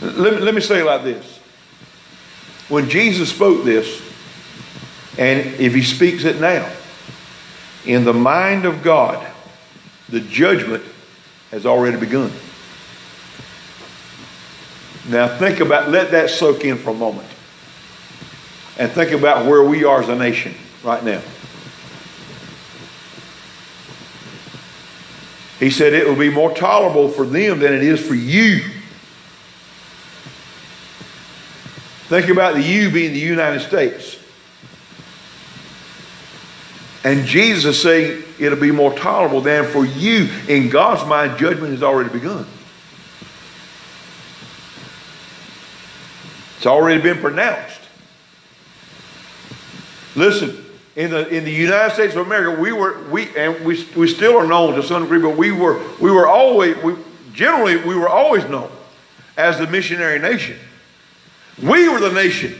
Let me say it like this. When Jesus spoke this, and if he speaks it now, in the mind of God, the judgment has already begun. Now think about, let that soak in for a moment. And think about where we are as a nation right now. He said it will be more tolerable for them than it is for you. Think about the you being the United States. And Jesus is saying it'll be more tolerable than for you. In God's mind, judgment has already begun. It's already been pronounced. Listen, in the United States of America, we still are known to some degree, but we were always known as the missionary nation. We were the nation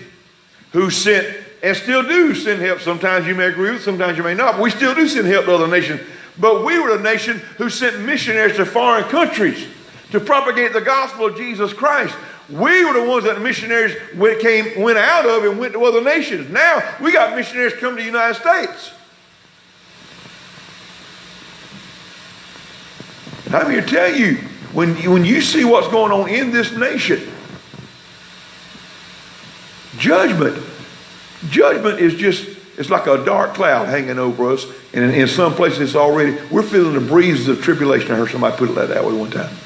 who sent, and still do send help. Sometimes you may agree with, sometimes you may not, but we still do send help to other nations. But we were the nation who sent missionaries to foreign countries to propagate the gospel of Jesus Christ. We were the ones that the missionaries went out of and went to other nations. Now we got missionaries come to the United States. And I'm here to tell you, when you see what's going on in this nation, judgment is just, it's like a dark cloud hanging over us. And in some places it's already, we're feeling the breezes of tribulation. I heard somebody put it that way one time.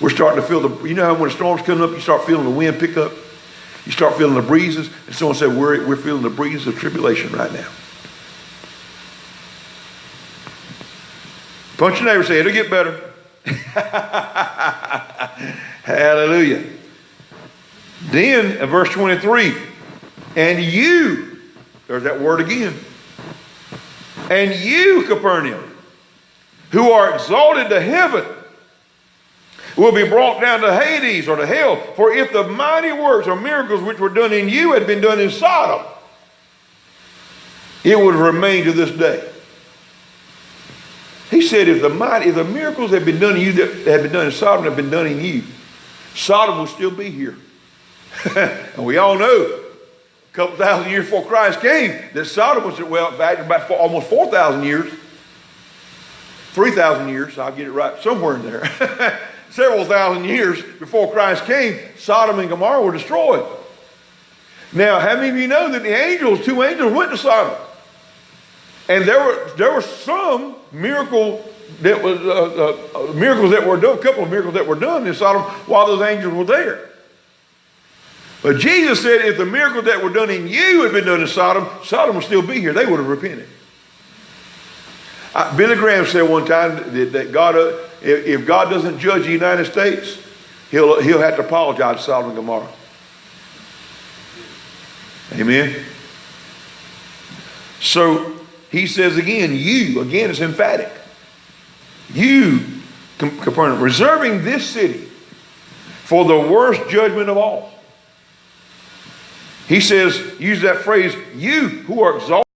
We're starting to feel you know how when a storm's coming up, you start feeling the wind pick up? You start feeling the breezes. And someone said, we're feeling the breezes of tribulation right now. Punch your neighbor and say, it'll get better. Hallelujah. Then, in verse 23, and you, there's that word again, and you, Capernaum, who are exalted to heaven, will be brought down to Hades, or to hell. For if the mighty works or miracles which were done in you had been done in Sodom, it would have remained to this day. He said, if the miracles had been done in you that had been done in Sodom had been done in you, Sodom will still be here. And we all know, a couple thousand years before Christ came, that Sodom was, well, in fact, about almost 4,000 years, 3,000 years, I'll get it right, somewhere in there. Several thousand years before Christ came, Sodom and Gomorrah were destroyed. Now, how many of you know that the two angels went to Sodom? And there were some miracles that were done, a couple of miracles that were done in Sodom while those angels were there. But Jesus said if the miracles that were done in you had been done in Sodom, Sodom would still be here. They would have repented. Billy Graham said one time that God, if God doesn't judge the United States, he'll have to apologize to Sodom and Gomorrah. Amen. So he says again, it's emphatic. You, Capernaum, reserving this city for the worst judgment of all. He says, use that phrase, you who are exalted.